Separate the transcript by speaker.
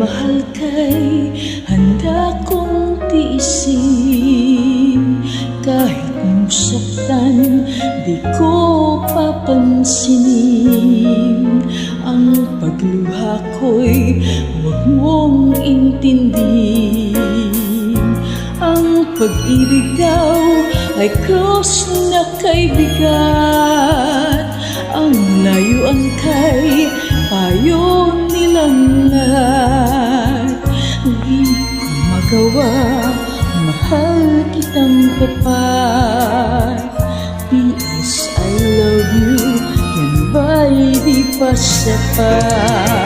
Speaker 1: mahal kay handa kong tiisin. Kahit musaktan, di ko papansinin. Ang pagluha ko'y huwag mong intindihin. Ang pag-ibig daw ay krus na kay bigat. Ang layuan kay payo nilang lahat. Di ko magawa, mahal kitang tapat. P.S. I love you, yan ba'y di pa sapat?